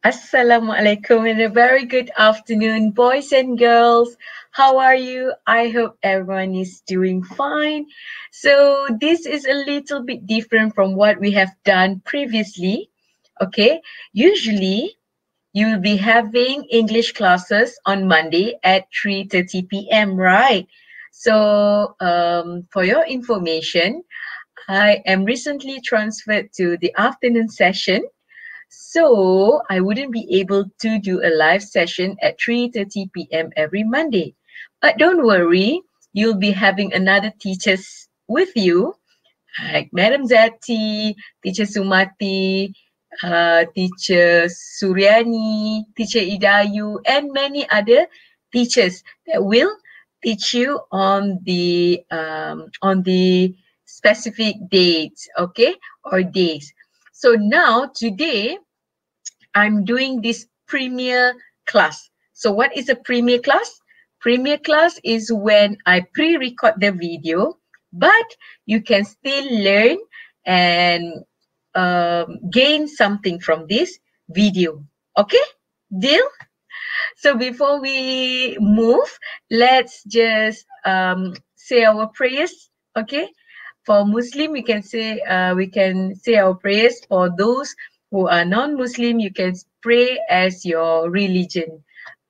Assalamualaikum and a very good afternoon, boys and girls. How are you? I hope everyone is doing fine. So this is a little bit different from what we have done previously. Okay, usually you will be having English classes on Monday at 3:30 p.m., right? So for your information, I am recently transferred to the afternoon session. So I wouldn't be able to do a live session at 3:30 p.m. every Monday. But don't worry, you'll be having another teachers with you, like Madam Zati, Teacher Sumati, Teacher Suryani, Teacher Idayu, and many other teachers that will teach you on the specific dates, okay, or days. So now today I'm doing this premier class. So what is a premier class? Premier class is when I pre-record the video, but you can still learn and gain something from this video. Okay? Deal? So before we move, let's just say our prayers. Okay? For Muslim, we can say our prayers. For those who are non-Muslim, you can pray as your religion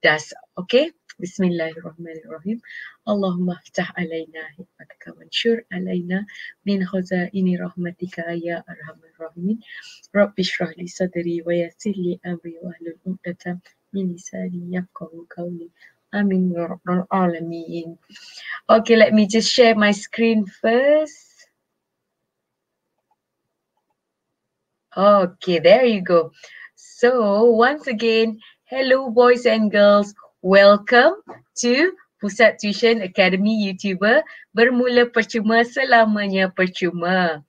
does. Okay? Bismillahirrahmanirrahim. Allahumma ftah alayna hikmataka wanshur alayna min khazaini rahmatika ya arhamar rahimin. Rabbi shrah li sadri wa yassir li amri wa hlul 'uqdatam min lisani yafqahu qawli. Amin ya rabbal alamin. Okay, let me just share my screen first. Okay, there you go. So once again, hello boys and girls. Welcome to Pusat Tuisyen Academy YouTuber. Bermula percuma, selamanya percuma.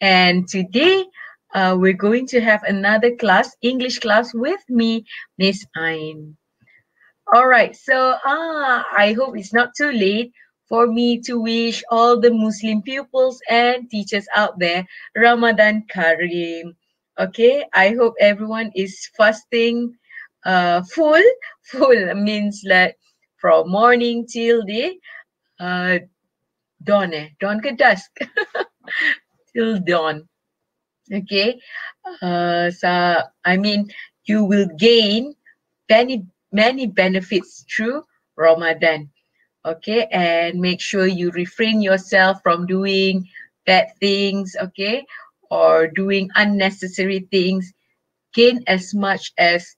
And today, we're going to have another class, English class with me, Miss Ain. Alright, so I hope it's not too late for me to wish all the Muslim pupils and teachers out there Ramadan Kareem. Okay, I hope everyone is fasting full means like from morning till the dawn ke dusk till dawn. Okay, so I mean you will gain many benefits through Ramadan. Okay, and make sure you refrain yourself from doing bad things, okay, or doing unnecessary things. Gain as much as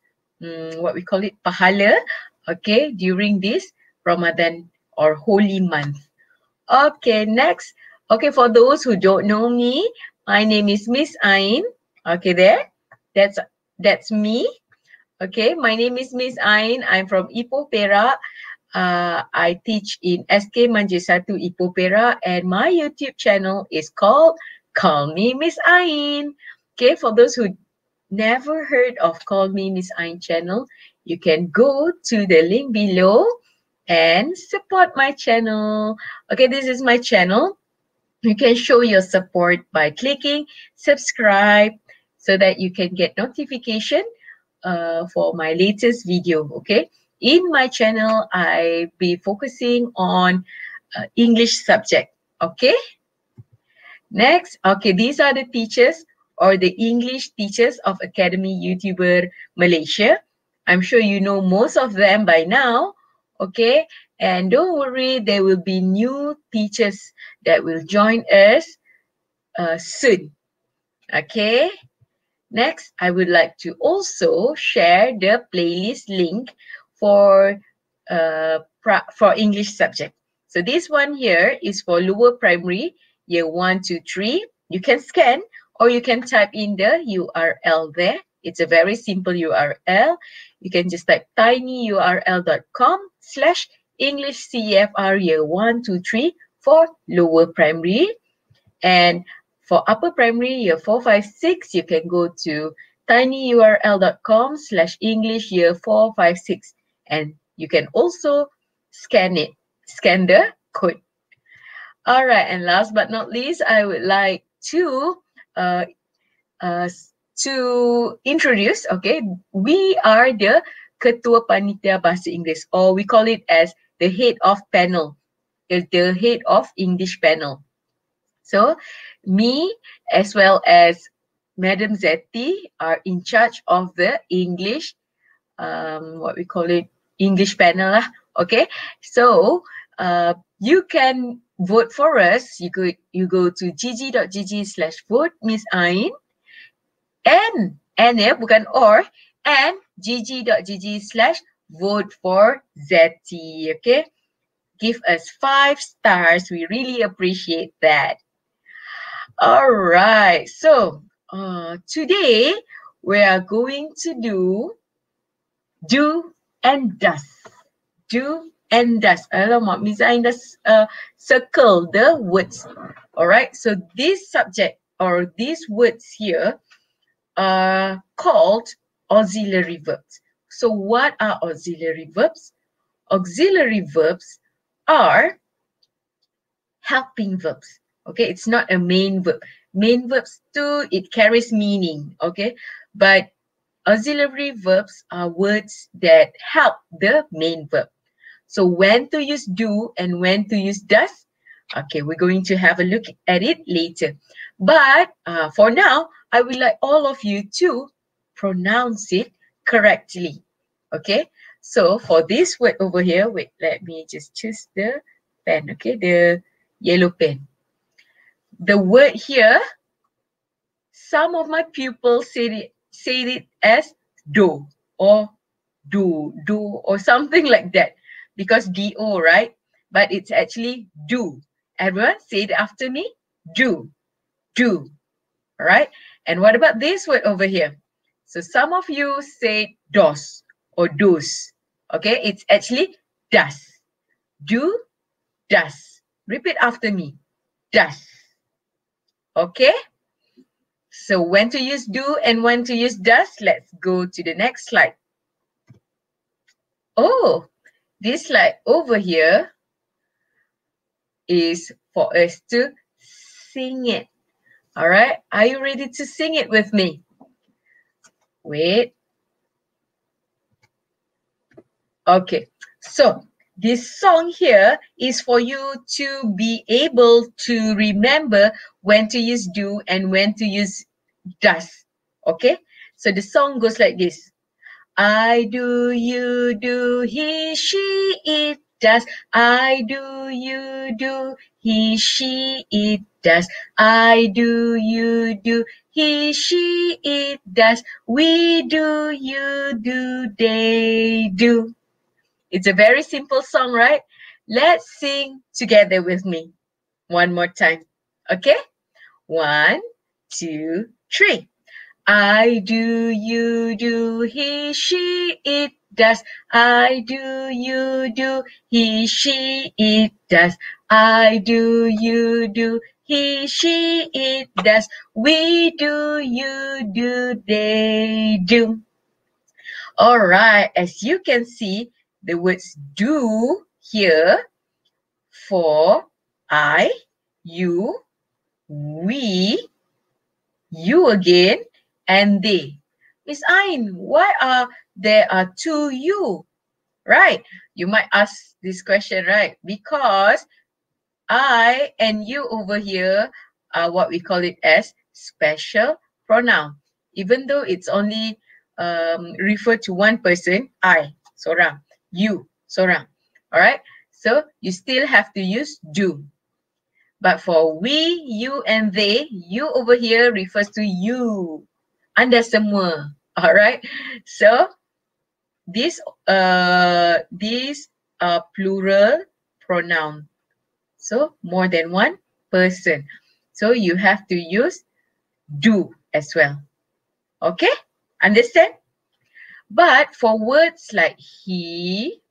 what we call it pahala, okay, during this Ramadan or holy month. Okay, next. Okay, for those who don't know me, my name is Miss Ain. Okay, that's me. Okay, my name is Miss Ain. I'm from Ipoh Perak. I teach in SK Manjir 1 Ipoh Perak, and my YouTube channel is called Call Me Miss Ain. Okay, for those who never heard of Call Me Miss Ain channel, you can go to the link below and support my channel. Okay, this is my channel. You can show your support by clicking subscribe so that you can get notification for my latest video. Okay, in my channel, I be focusing on English subject. Okay, next. Okay, these are the teachers or the English teachers of Academy YouTuber Malaysia. I'm sure you know most of them by now. Okay, and don't worry, there will be new teachers that will join us soon. Okay, next, I would like to also share the playlist link for English subject. So this one here is for lower primary, year 1 to 3. You can scan or you can type in the URL there. It's a very simple URL. You can just type tinyurl.com/English CFR year 1 to 3 for lower primary. And for upper primary, year 4, 5, 6, you can go to tinyurl.com/English year 4, 5, 6. And you can also scan the code. All right, and last but not least, I would like to to introduce, okay, we are the Ketua Panitia Bahasa Inggeris, or we call it as the head of panel, the head of English panel. So me as well as Madam Zeti are in charge of the English, what we call it, English panel lah. Okay, so you can vote for us. You go to gg.gg/vote Miss Ain, and ya, bukan or, and gg.gg/vote for Zeti. Okay, give us 5 stars. We really appreciate that. All right, so today we are going to do and does. Do and does. Alamak, Miss Ain does circle the words. All right, so this subject or these words here are called auxiliary verbs. So what are auxiliary verbs? Auxiliary verbs are helping verbs. Okay, it's not a main verb. Main verbs too, it carries meaning. Okay, but auxiliary verbs are words that help the main verb. So when to use do and when to use does, okay, we're going to have a look at it later. But for now, I would like all of you to pronounce it correctly. Okay, so for this word over here, wait, let me just choose the pen, okay, the yellow pen. The word here, some of my pupils say it as do or or something like that, because do, right? But it's actually do. Everyone say it after me. Do. All right. And what about this word over here? So some of you say dos or dos. Okay, it's actually does. Do, does. Repeat after me. Does. Okay. So when to use do and when to use does, let's go to the next slide. Oh, this slide over here is for us to sing it. All right, are you ready to sing it with me? Wait. Okay, so this song here is for you to be able to remember when to use do and when to use does. Okay, so the song goes like this. I do, you do, he, she, it does. I do, you do, he, she, it does. I do, you do, he, she, it does. We do, you do, they do. It's a very simple song, right? Let's sing together with me. One more time. Okay? 1, 2, 3. I do, you do, he, she, it does. I do, you do, he, she, it does. I do, you do, he, she, it does. We do, you do, they do. All right, as you can see, the words do here for I, you, we, you again, and they. Miss Ain, why there are 2 you? Right, you might ask this question, right? Because I and you over here are what we call it as special pronoun. Even though it's only refer to one person, I, seorang, you, seorang. All right, so you still have to use do. But for we, you, and they, you over here refers to you. Anda semua. All right. So these are plural pronoun. So more than one person. So you have to use do as well. Okay? Understand? But for words like he,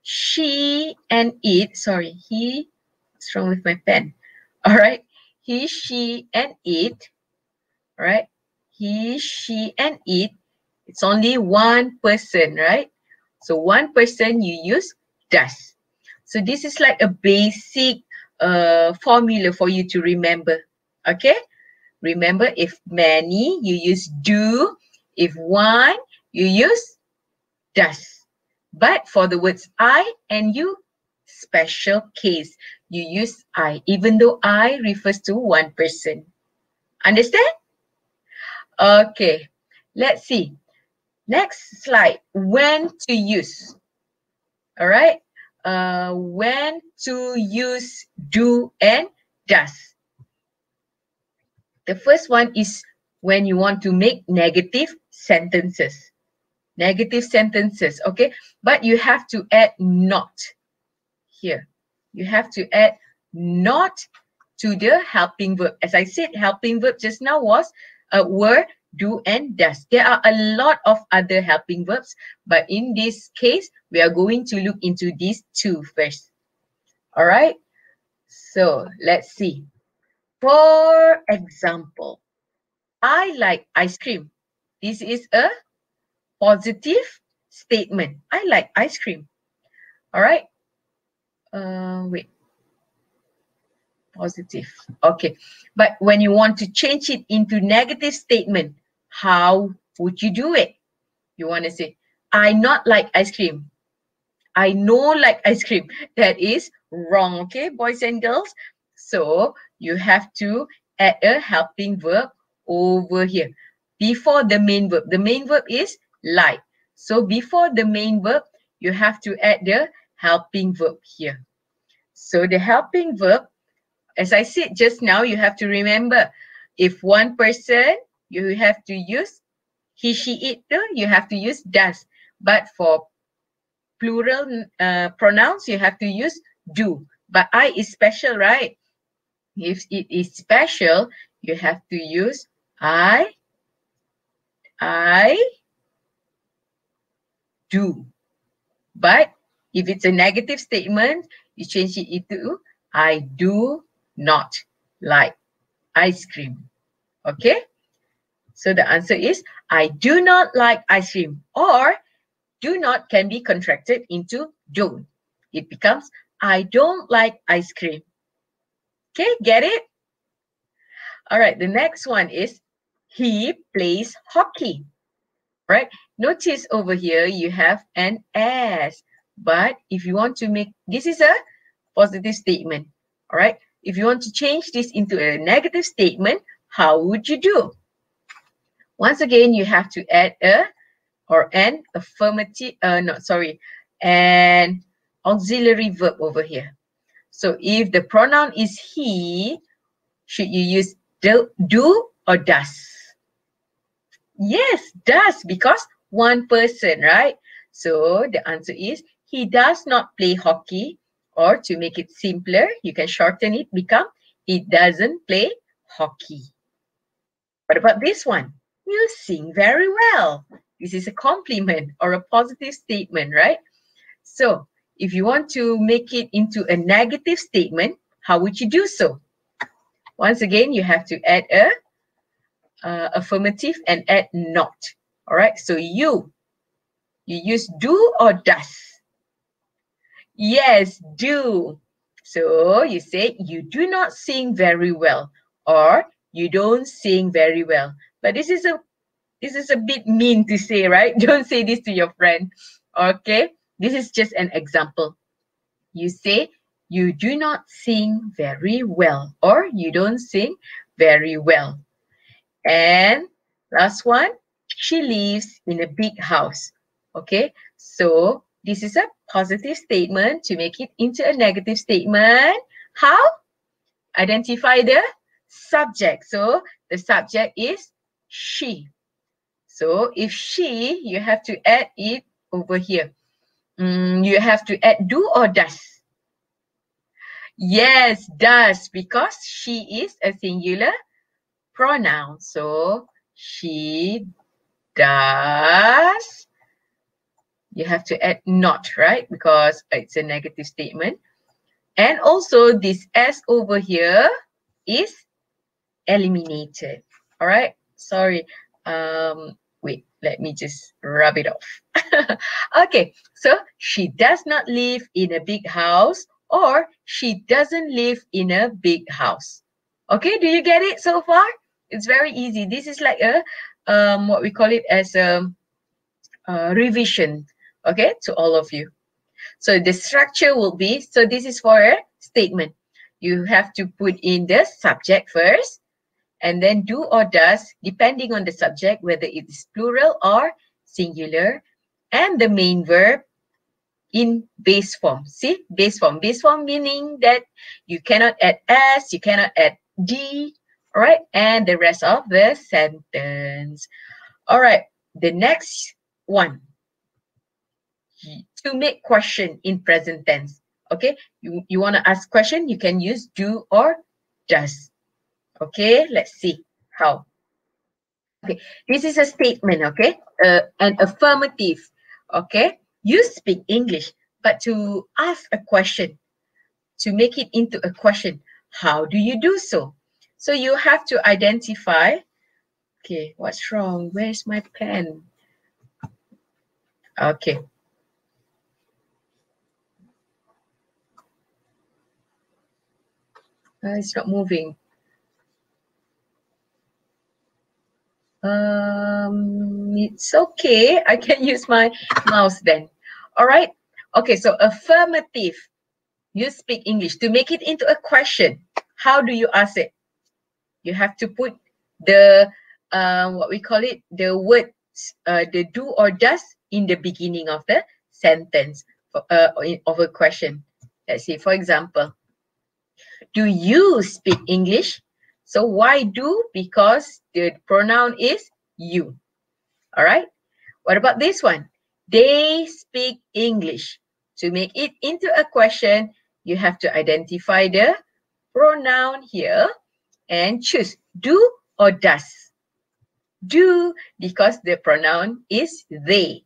she, and it, sorry, he, what's wrong with my pen? All right. He, she, and it, right? He, she, and it, it's only one person, right? So one person you use does. So this is like a basic formula for you to remember, okay? remember, if many, you use do. If one, you use does. But for the words I and you, special case, you use I, even though I refers to one person. Understand? Okay, let's see. Next slide, when to use. All right, when to use do and does. The first one is when you want to make negative sentences. Negative sentences, okay? But you have to add not here. You have to add not to the helping verb. As I said, helping verb just now was were, do, and does. There are a lot of other helping verbs, but in this case, we are going to look into these two first. All right? So let's see. For example, I like ice cream. This is a positive statement. I like ice cream. All right. Wait. Positive. Okay. But when you want to change it into negative statement, how would you do it? You want to say, I not like ice cream. I no like ice cream. That is wrong. Okay, boys and girls. So you have to add a helping verb over here before the main verb. The main verb is like. So before the main verb, you have to add the helping verb here. So the helping verb, as I said just now, you have to remember, if one person, you have to use he, she, it, you have to use does. But for plural pronouns, you have to use do. But I is special, right? If it is special, you have to use I do. But if it's a negative statement, you change it into I do not like ice cream. Okay? So the answer is I do not like ice cream, or do not can be contracted into don't. It becomes I don't like ice cream. Okay, get it? All right, the next one is he plays hockey. Right? Notice over here you have an as. But if you want to make, this is a positive statement. All right? If you want to change this into a negative statement, how would you do? Once again, you have to add a or an affirmative, an auxiliary verb over here. So if the pronoun is he, should you use do or does? Yes, does, because one person, right? So the answer is he does not play hockey, or to make it simpler, you can shorten it, become he doesn't play hockey. What about this one? You sing very well. This is a compliment or a positive statement, right? So if you want to make it into a negative statement, how would you do so? Once again, you have to add a affirmative and add not. All right, so you use do or does? Yes, do. So you say you do not sing very well, or you don't sing very well. But this is a bit mean to say, right? Don't say this to your friend. Okay, this is just an example. You say you do not sing very well, or you don't sing very well. And last one, she lives in a big house. Okay, so this is a positive statement. To make it into a negative statement, how? Identify the subject. So the subject is she. So if she, you have to add it over here. You have to add do or does? Yes, does, because she is a singular pronoun. So she does. You have to add not, right? Because it's a negative statement. And also this S over here is eliminated. All right. Sorry. Wait, let me just rub it off. Okay. So she does not live in a big house, or she doesn't live in a big house. Okay. Do you get it so far? It's very easy. This is like a what we call it as a revision, okay, to all of you. So the structure will be, so this is for a statement. You have to put in the subject first, and then do or does, depending on the subject, whether it is plural or singular, and the main verb in base form. See, base form. Base form meaning that you cannot add s, you cannot add d, all right, and the rest of the sentence. All right, the next one. To make question in present tense. Okay, you want to ask question, you can use do or does. Okay, let's see how. Okay, this is a statement, okay, an affirmative. Okay, you speak English, but to ask a question, to make it into a question, how do you do so? So you have to identify, okay, what's wrong? Where's my pen? Okay. It's not moving. It's okay. I can use my mouse then. All right. Okay, so affirmative. You speak English. To make it into a question, how do you ask it? You have to put the, what we call it, the words, the do or does in the beginning of the sentence of a question. Let's see, for example, do you speak English? So why do? Because the pronoun is you. All right. What about this one? They speak English. To make it into a question, you have to identify the pronoun here and choose do or does. Do, because the pronoun is they.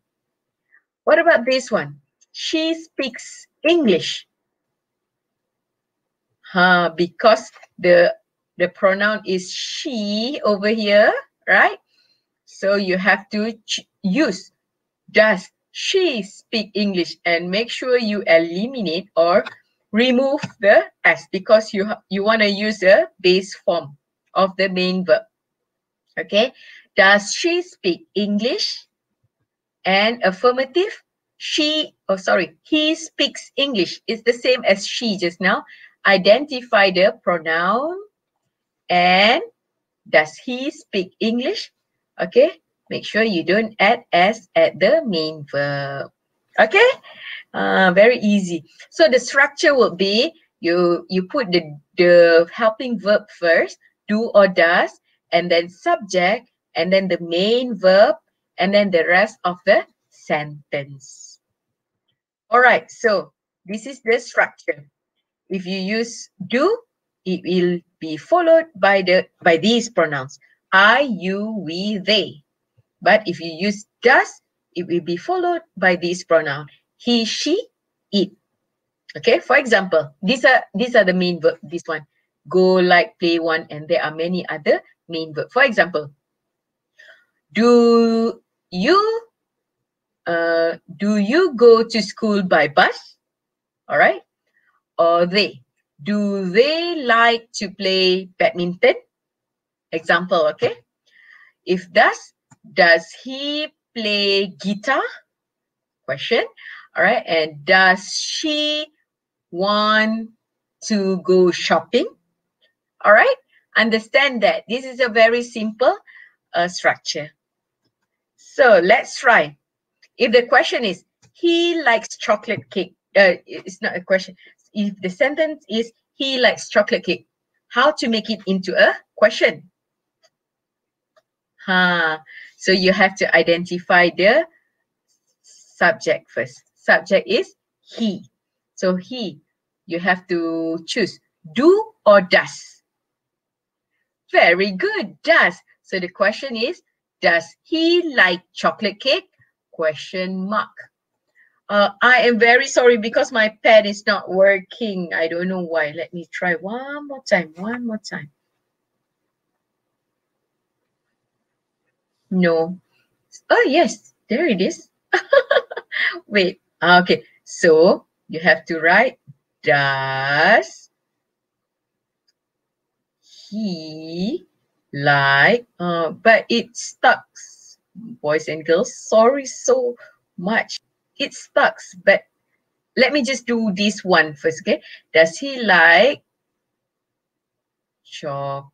What about this one? She speaks English. Because the pronoun is she over here, right? So you have to use does she speak English, and make sure you eliminate or remove the s, because you want to use the base form of the main verb. Okay, does she speak English? And affirmative, he speaks English. It's the same as she just now. Identify the pronoun and does he speak English? Okay, make sure you don't add s at the main verb. Okay, very easy. So the structure will be, you put the helping verb first, do or does, and then subject, and then the main verb, and then the rest of the sentence. All right, so this is the structure. If you use do, it will be followed by these pronouns, I, you, we, they. But if you use does, it will be followed by this pronoun, he, she, it. Okay, for example, these are the main verb. This one, go, like, play, want, and there are many other main verbs. For example, do you go to school by bus? All right. Or they, do they like to play badminton? Example, okay. If does he play guitar? Question. All right. And does she want to go shopping? All right. Understand that this is a very simple structure. So let's try. If the question is, he likes chocolate cake. It's not a question. If the sentence is, he likes chocolate cake, how to make it into a question? So you have to identify the subject first. Subject is he. So he, you have to choose do or does. Very good, does. So the question is, does he like chocolate cake? Question mark. I am very sorry because my pen is not working. I don't know why. Let me try one more time. No. Oh, yes. There it is. Wait. Okay. So you have to write, does he like, but it stuck. Boys and girls, sorry so much. It stuck, but let me just do this one first, okay? Does he like chocolate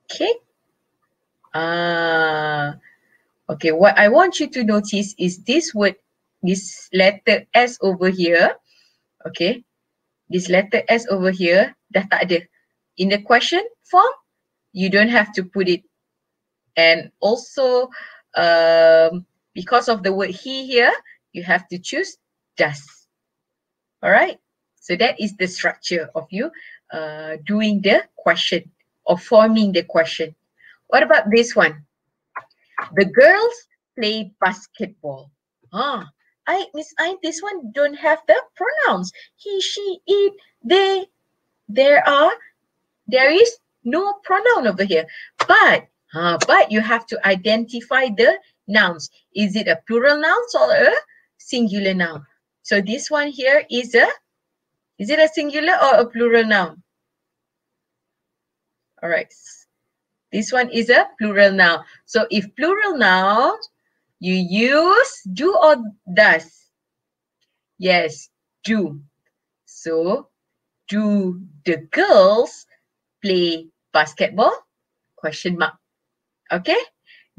cake? Okay, what I want you to notice is this word, this letter S over here, okay? This letter S over here, dah tak ada. In the question form, you don't have to put it. And also, because of the word he here, you have to choose does. All right? So that is the structure of you doing the question or forming the question. What about this one? The girls play basketball. Miss I, this one don't have the pronouns. He, she, it, they. There is no pronoun over here. But you have to identify the nouns. Is it a plural noun or a singular noun? So this one here is it a singular or a plural noun? All right. This one is a plural noun. So if plural noun, you use do or does. Yes, do. So do the girls play basketball? Question mark. Okay.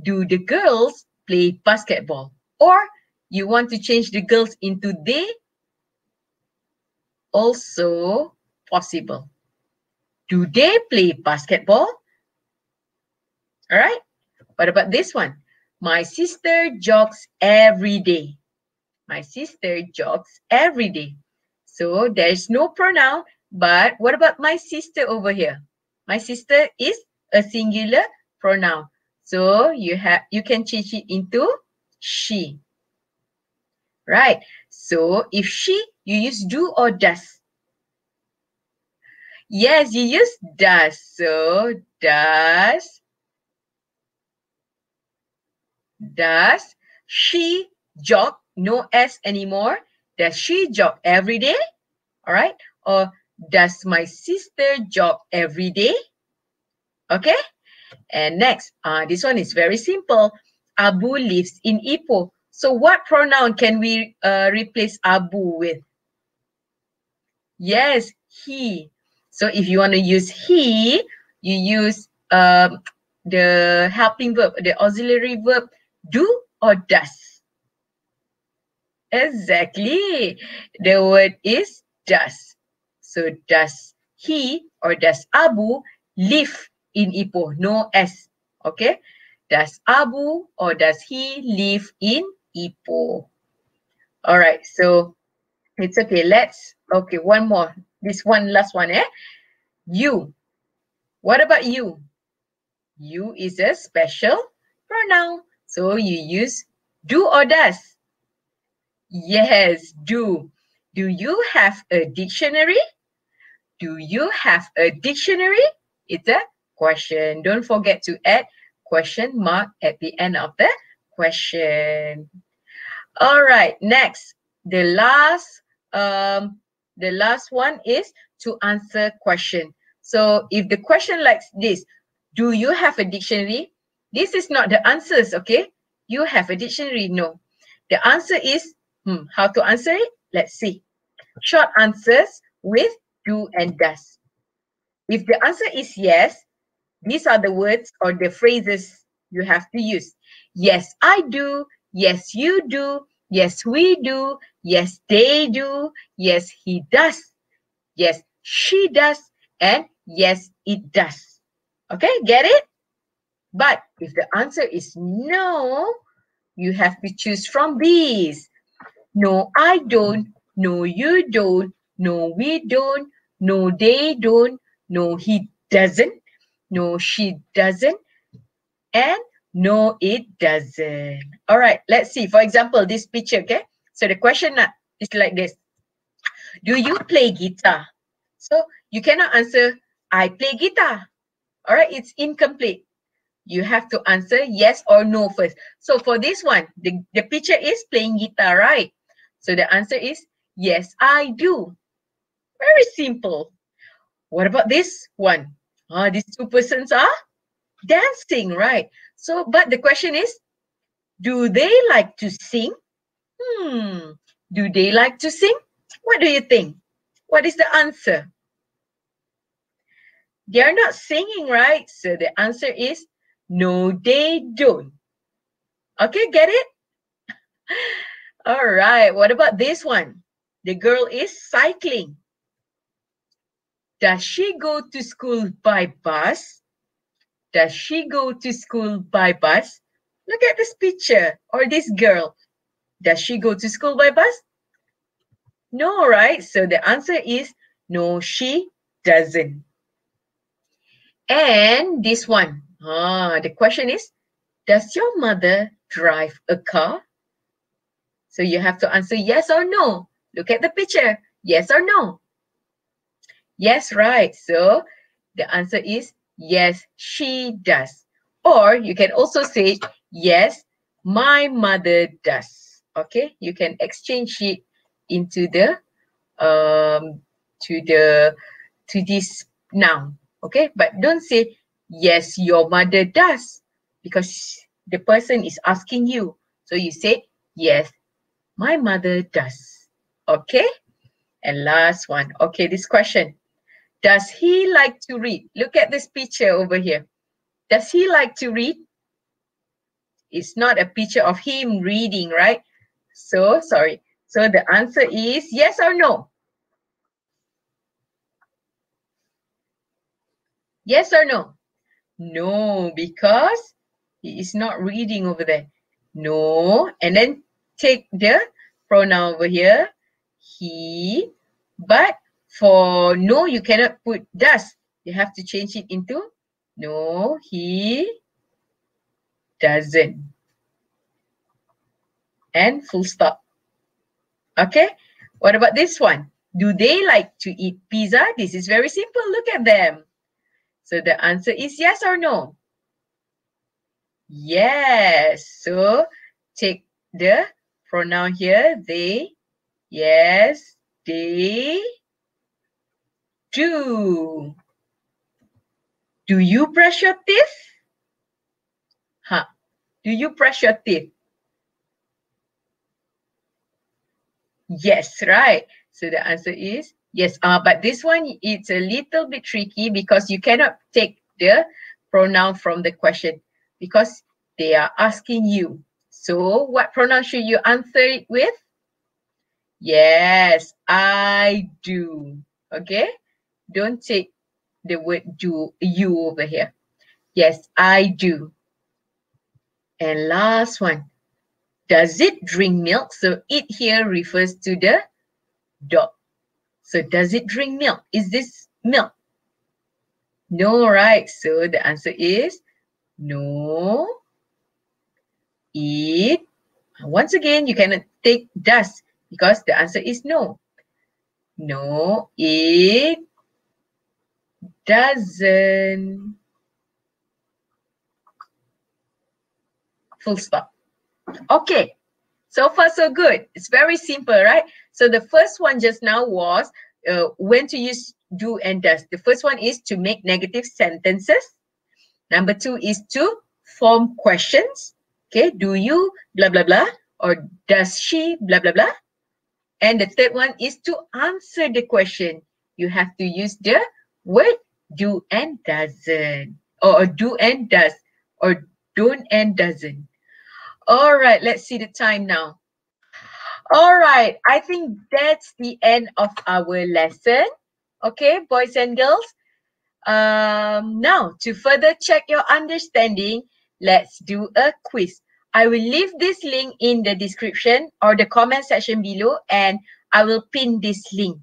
Do the girls play basketball? Or you want to change the girls into they? Also possible. Do they play basketball? All right. What about this one? My sister jogs every day. My sister jogs every day. So there's no pronoun, but what about my sister over here? My sister is a singular pronoun. So you can change it into she. Right. So if she, you use do or does. Yes, you use does. So does she jog? No S anymore. Does she jog every day? All right. Or does my sister jog every day? Okay. And next, this one is very simple. Abu lives in Ipoh. So what pronoun can we replace Abu with? Yes, he. So if you want to use he, you use the helping verb, the auxiliary verb, do or does. Exactly. The word is does. So does he or does Abu live in Ipoh? No S. Okay. Does Abu or does he live in Ipoh? All right. So it's okay. Okay, one more. This one, last one, You. What about you? You is a special pronoun. So you use do or does. Yes, do. Do you have a dictionary? Do you have a dictionary? It's a question. Don't forget to add question mark at the end of the question. All right, next. The last one is to answer question. So if the question like this, do you have a dictionary? This is not the answers, okay? You have a dictionary? No. The answer is, how to answer it? Let's see. Short answers with do and does. If the answer is yes, these are the words or the phrases you have to use. Yes, I do. Yes, you do. Yes, we do. Yes, they do. Yes, he does. Yes, she does. And yes, it does. Okay, get it? But if the answer is no, you have to choose from these. No, I don't. No, you don't. No, we don't. No, they don't. No, he doesn't. No, she doesn't. And no, it doesn't. All right, let's see. For example, this picture, okay? So the question is like this. Do you play guitar? So you cannot answer, I play guitar. All right, it's incomplete. You have to answer yes or no first. So for this one, the picture is playing guitar, right? So the answer is yes, I do. Very simple. What about this one? These two persons are dancing, right? So, but the question is, do they like to sing? Do they like to sing? What do you think? What is the answer? They are not singing, right? So the answer is, no, they don't. Okay, get it? All right, what about this one? The girl is cycling. Does she go to school by bus? Does she go to school by bus? Look at this picture, or this girl. Does she go to school by bus? No, right? So the answer is, no, she doesn't. And this one, the question is, does your mother drive a car? So you have to answer yes or no. Look at the picture, yes or no. Yes, right. So the answer is yes, she does. Or you can also say, yes, my mother does. Okay, you can exchange it into the to this noun. Okay, but don't say yes, your mother does, because the person is asking you. So you say yes, my mother does. Okay, and last one. Okay, this question. Does he like to read? Look at this picture over here. Does he like to read? It's not a picture of him reading, right? So, sorry. So the answer is yes or no? Yes or no? No, because he is not reading over there. No. And then take the pronoun over here. He. But for no, you cannot put does. You have to change it into no, he doesn't. And full stop. Okay. What about this one? Do they like to eat pizza? This is very simple. Look at them. So the answer is yes or no? Yes. So take the pronoun here. They. Yes, they do. Do you brush your teeth? Do you brush your teeth? Yes, right. So the answer is yes. But this one, it's a little bit tricky because you cannot take the pronoun from the question because they are asking you. So what pronoun should you answer it with? Yes, I do. Okay? Don't take the word do, you over here. Yes, I do. And last one. Does it drink milk? So it here refers to the dog. So does it drink milk? Is this milk? No, right? So the answer is no. It. Once again, you cannot take does because the answer is no. No, it doesn't. Full stop. Okay. So far, so good. It's very simple, right? So the first one just now was when to use do and does. The first one is to make negative sentences. Number two is to form questions. Okay, do you blah, blah, blah, or does she blah, blah, blah. And the third one is to answer the question. You have to use the word do and doesn't, or do and does, or don't and doesn't. All right, let's see the time now. All right, I think that's the end of our lesson. Okay, boys and girls. Now, to further check your understanding, let's do a quiz. I will leave this link in the description or the comment section below, and I will pin this link.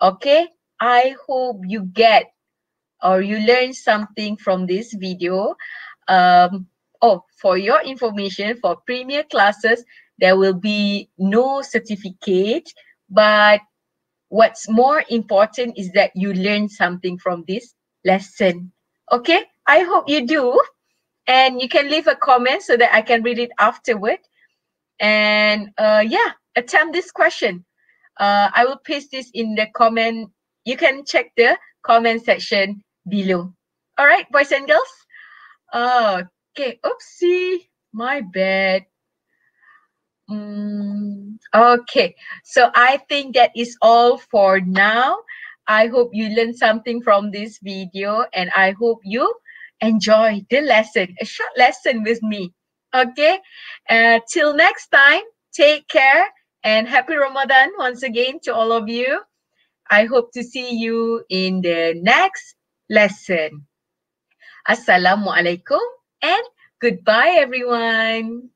Okay, I hope you get or you learn something from this video. For your information, for premier classes, there will be no certificate, but what's more important is that you learn something from this lesson. Okay, I hope you do. And you can leave a comment so that I can read it afterward. And yeah, attempt this question. I will paste this in the comment you can check the comment section below. All right, boys and girls. Okay, oopsie, my bad. Okay, so I think that is all for now. I hope you learned something from this video, and I hope you enjoy the lesson, a short lesson with me. Okay, till next time, take care and happy Ramadan once again to all of you. I hope to see you in the next lesson. Assalamualaikum and goodbye, everyone.